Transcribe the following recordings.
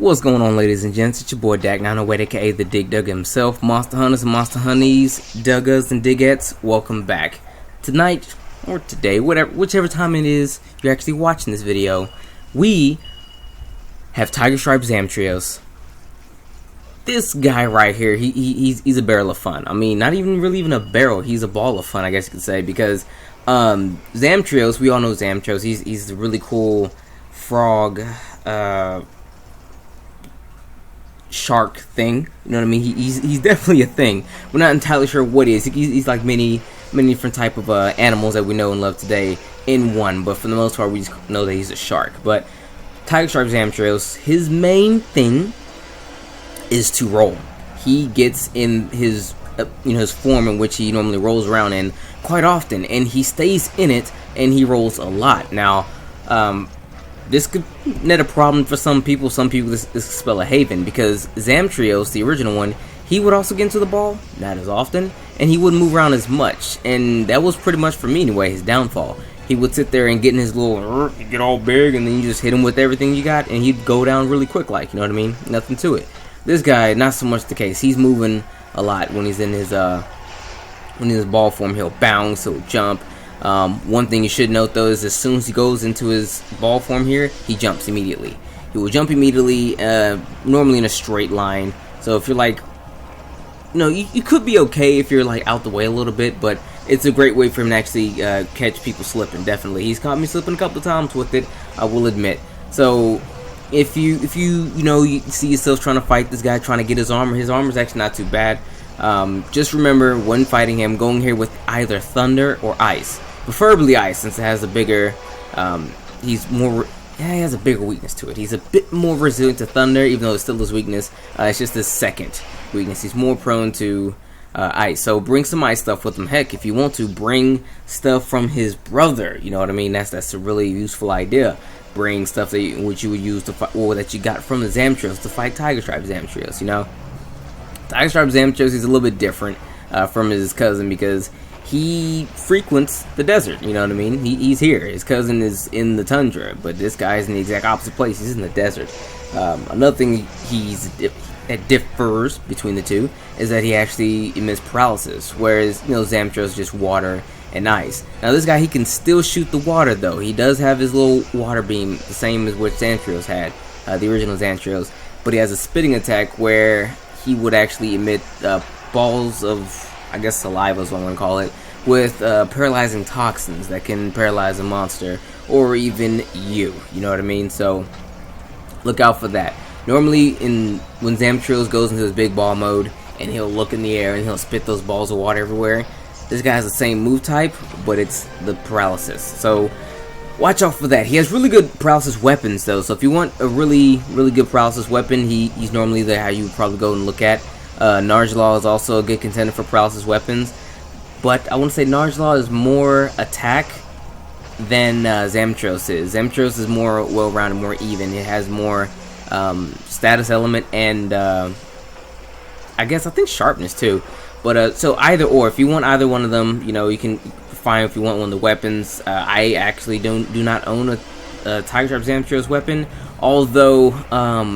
What's going on, ladies and gents? It's your boy Dak908, aka the Dig Dugger himself. Monster Hunters and Monster Honeys, Duggers and Digettes, welcome back. Tonight, or today, whichever time it is you're actually watching this video, we have Tigerstripe Zamtrios. This guy right here, he's a barrel of fun. I mean, not even really a barrel, he's a ball of fun, I guess you could say, because Zamtrios, we all know Zamtrios, he's a really cool frog, shark thing, you know what I mean? He's definitely a thing. We're not entirely sure what he is. He's like many different type of animals that we know and love today in one, but for the most part we just know that he's a shark. But Tigerstripe Zamtrios, his main thing is to roll. He gets in his his form in which he normally rolls around in quite often, and he stays in it and he rolls a lot. Now this could net a problem for some people. Some people this could spell a haven, because Zamtrios, the original one, he would also get into the ball, not as often, and he wouldn't move around as much, and that was pretty much, for me anyway, his downfall. He would sit there and get in his little, get all big, and then you just hit him with everything you got, and he'd go down really quick, like, you know what I mean? Nothing to it. This guy, not so much the case. He's moving a lot when he's in his ball form. He'll bounce, he'll jump. One thing you should note though is as soon as he goes into his ball form here, he jumps immediately. He will jump immediately, normally in a straight line. So if you're like, you could be okay if you're like out the way a little bit, but it's a great way for him to actually catch people slipping. Definitely, he's caught me slipping a couple of times with it, I will admit. So if you see yourself trying to fight this guy, trying to get his armor's actually not too bad. Just remember when fighting him, going here with either thunder or ice. Preferably ice, since it has a bigger, he has a bigger weakness to it. He's a bit more resilient to thunder, even though it's still his weakness. It's just his second weakness. He's more prone to ice. So bring some ice stuff with him. Heck, if you want to, bring stuff from his brother. You know what I mean? That's a really useful idea. Bring stuff which you would use to fight, or that you got from the Zamtrios to fight Tigerstripe Zamtrios. Tigerstripe Zamtrios is a little bit different from his cousin, because he frequents the desert, you know what I mean? He's here. His cousin is in the tundra, but this guy is in the exact opposite place. He's in the desert. Another thing that differs between the two is that he actually emits paralysis, whereas Zamtrios is just water and ice. Now this guy, he can still shoot the water though. He does have his little water beam, the same as what Zamtrios had, the original Zamtrios, but he has a spitting attack where he would actually emit balls of, I guess, saliva is what I'm going to call it, with paralyzing toxins that can paralyze a monster, or even you know what I mean? So look out for that. Normally when Zamtrios goes into his big ball mode, and he'll look in the air and he'll spit those balls of water everywhere, this guy has the same move type, but it's the paralysis. So watch out for that. He has really good paralysis weapons though, so if you want a really good paralysis weapon, he's normally how you would probably go and look at. Narjlaw is also a good contender for paralysis weapons, but I want to say Narjlaw is more attack than Zamtrios is. Zamtrios is more well-rounded, more even. It has more status element, and I think sharpness too. But so either or, if you want either one of them, you can find if you want one of the weapons. I actually do not own a Tigerstripe Zamtrios weapon, although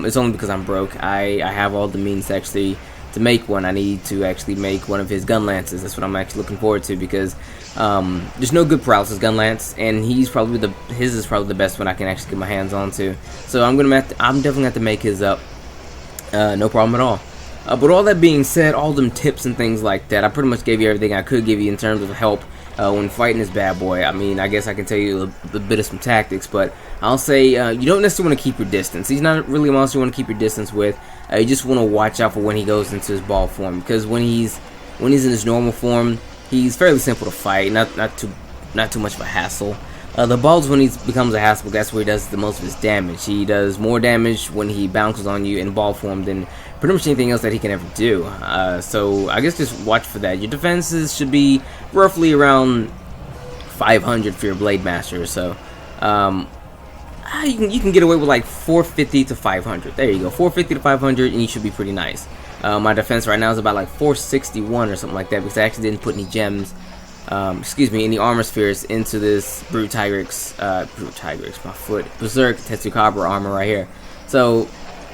it's only because I'm broke. I have all the means to make one. I need to actually make one of his gun lances. That's what I'm actually looking forward to, because there's no good paralysis gun lance, and his is probably the best one I can actually get my hands on to. So I'm definitely gonna have to make his up. No problem at all. But all that being said, all them tips and things like that, I pretty much gave you everything I could give you in terms of help when fighting this bad boy. I mean, I guess I can tell you a bit of some tactics, but I'll say you don't necessarily want to keep your distance. He's not really a monster you want to keep your distance with. You just want to watch out for when he goes into his ball form, because when he's in his normal form, he's fairly simple to fight, not too much of a hassle. The balls, when he becomes a hassle, that's where he does the most of his damage. He does more damage when he bounces on you in ball form than pretty much anything else that he can ever do. So I guess just watch for that. Your defenses should be roughly around 500 for your Blade Master. So you can get away with like 450 to 500. There you go, 450 to 500, and you should be pretty nice. My defense right now is about like 461 or something like that, because I actually didn't put any gems any armor spheres into this Brute Tigrix, my foot, Berserk Tetsucabra armor right here. So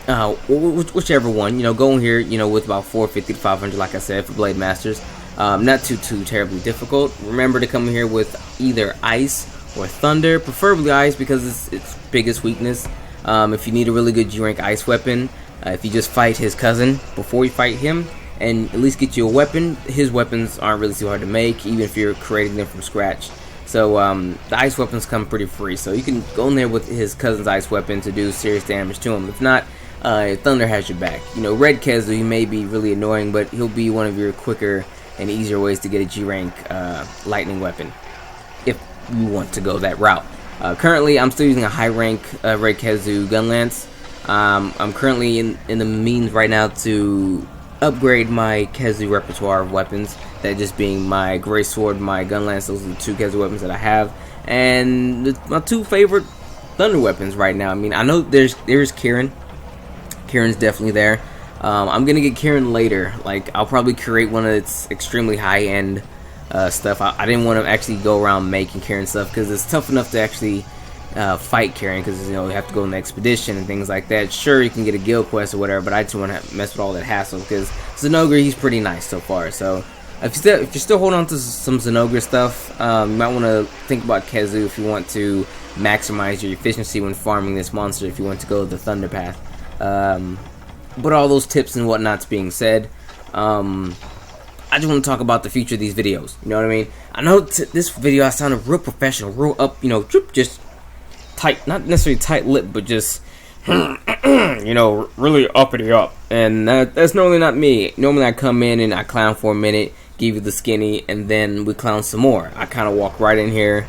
whichever one, go in here, with about 450 to 500, like I said, for Blade Masters. Not too terribly difficult. Remember to come in here with either Ice or Thunder, preferably Ice because it's its biggest weakness. If you need a really good G rank Ice weapon, if you just fight his cousin before you fight him, and at least get you a weapon, his weapons aren't really too hard to make, even if you're creating them from scratch. So the ice weapons come pretty free, so you can go in there with his cousin's ice weapon to do serious damage to him. If not, Thunder has your back. Red Kezu, he may be really annoying, but he'll be one of your quicker and easier ways to get a G rank lightning weapon, if you want to go that route. Currently, I'm still using a high rank Red Kezu gun lance. I'm currently in the means right now to upgrade my Kezu repertoire of weapons, that just being my Gray Sword, my gun lance. Those are the two Kezu weapons that I have, and my two favorite Thunder weapons right now. I mean, I know there's Kieran. Kieran's definitely there. I'm gonna get Kieran later. Like, I'll probably create one of its extremely high-end stuff. I didn't want to actually go around making Kieran stuff because it's tough enough to actually fight Kieran, because you have to go on the expedition and things like that. Sure, you can get a guild quest or whatever, but I just want to mess with all that hassle because Zenogre, he's pretty nice so far. So if you're still holding on to some Zenogre stuff, you might want to think about Kezu if you want to maximize your efficiency when farming this monster, if you want to go the Thunder path. But all those tips and whatnots being said, I just want to talk about the future of these videos. You know what I mean? I know this video I sounded real professional, real up, just tight, not necessarily tight-lipped, but just really uppity up. And that's normally not me. Normally I come in and I clown for a minute, give you the skinny, and then we clown some more. I kind of walk right in here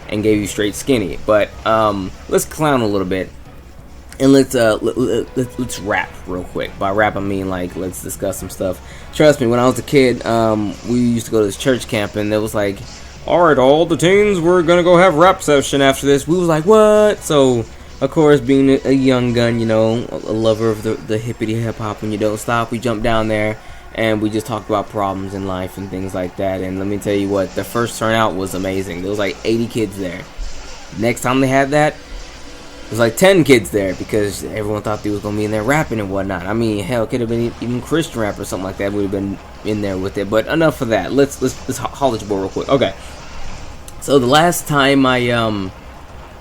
and gave you straight skinny. But let's clown a little bit, and let's rap real quick. By rap I mean, like, let's discuss some stuff. Trust me, when I was a kid, we used to go to this church camp, and it was like, alright, all the teens, we're gonna go have rap session after this. We was like, what? So, of course, being a young gun, a lover of the hippity hip hop and you don't stop, we jumped down there and we just talked about problems in life and things like that. And let me tell you what, the first turnout was amazing. There was like 80 kids there. Next time they had that, there was like 10 kids there, because everyone thought they was gonna be in there rapping and whatnot. I mean, hell, it could have been even Christian rap or something like that would have been in there with it. But enough of that. Let's holler at your boy real quick. Okay. So the last time I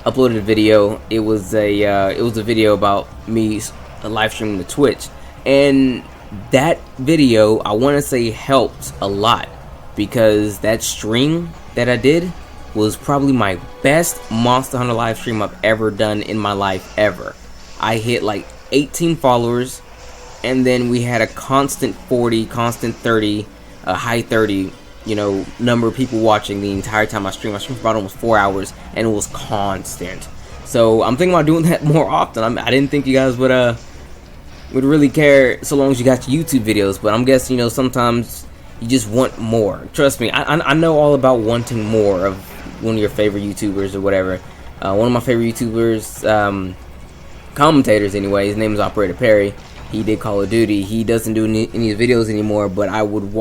uploaded a video, it was a video about me live streaming to Twitch, and that video, I want to say, helped a lot, because that stream that I did was probably my best Monster Hunter live stream I've ever done in my life ever. I hit like 18 followers, and then we had a constant 40, constant 30, a high 30, number of people watching the entire time I streamed. I streamed for about almost 4 hours, and it was constant. So I'm thinking about doing that more often. I didn't think you guys would really care so long as you got your YouTube videos, but I'm guessing, sometimes you just want more. Trust me, I know all about wanting more of one of your favorite YouTubers or whatever. One of my favorite YouTubers, commentators anyway, his name is Operator Perry. He did Call of Duty. He doesn't do any videos anymore, but I would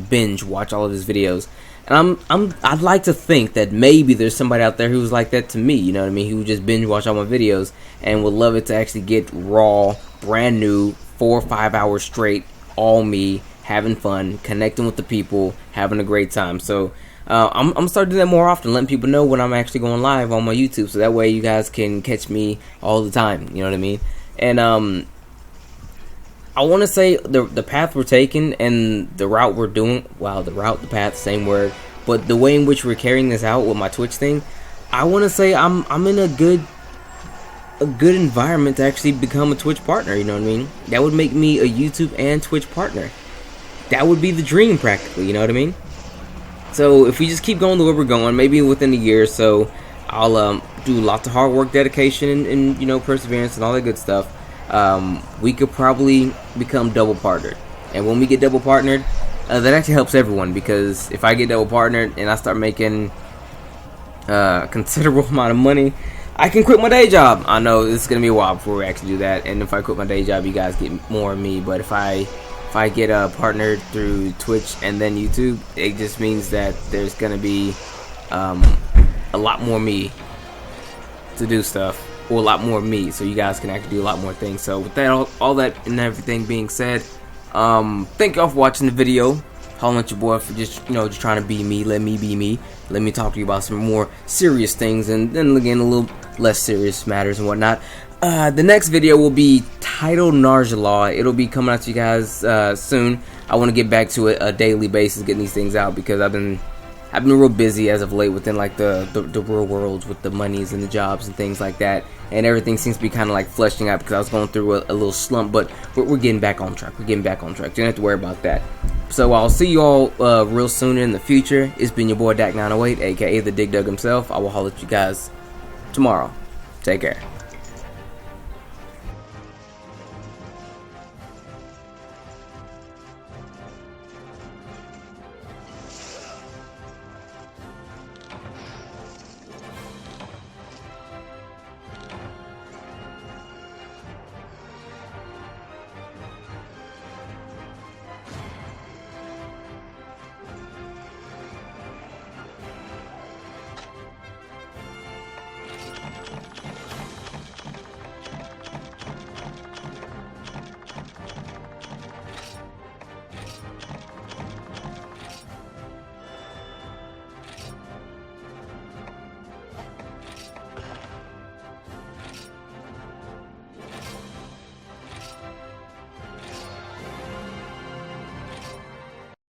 binge watch all of his videos. And I'd like to think that maybe there's somebody out there who's like that to me, you know what I mean? Who would just binge watch all my videos and would love it to actually get raw, brand new, 4 or 5 hours straight, all me, having fun, connecting with the people, having a great time. So I'm starting to do that more often, letting people know when I'm actually going live on my YouTube, so that way you guys can catch me all the time, you know what I mean? And I want to say the path we're taking and the route we're doing, the path, same word, but the way in which we're carrying this out with my Twitch thing, I want to say I'm in a good environment to actually become a Twitch partner, you know what I mean? That would make me a YouTube and Twitch partner. That would be the dream, practically, you know what I mean? So if we just keep going the way we're going, maybe within a year or so, I'll do lots of hard work, dedication, and perseverance and all that good stuff. We could probably become double partnered, and when we get double partnered, that actually helps everyone, because if I get double partnered and I start making a considerable amount of money, I can quit my day job. I know it's gonna be a while before we actually do that, and if I quit my day job, you guys get more of me. But if I get partnered through Twitch and then YouTube, it just means that there's gonna be a lot more me to do stuff. or a lot more of me, so you guys can actually do a lot more things. So with that, all that and everything being said, thank y'all for watching the video. Holla at your boy for just, you know, just trying to be me. Let me be me. Let me talk to you about some more serious things, and then again a little less serious matters and whatnot. The next video will be titled Narjalaw. It'll be coming out to you guys soon. I want to get back to it a daily basis, getting these things out, because I've been real busy as of late within like the real worlds with the monies and the jobs and things like that, and everything seems to be kind of like fleshing out because I was going through a little slump. But we're getting back on track. We're getting back on track. You don't have to worry about that. So I'll see you all real soon in the future. It's been your boy Dak908, aka the Dig Dug himself. I will holler at you guys tomorrow. Take care.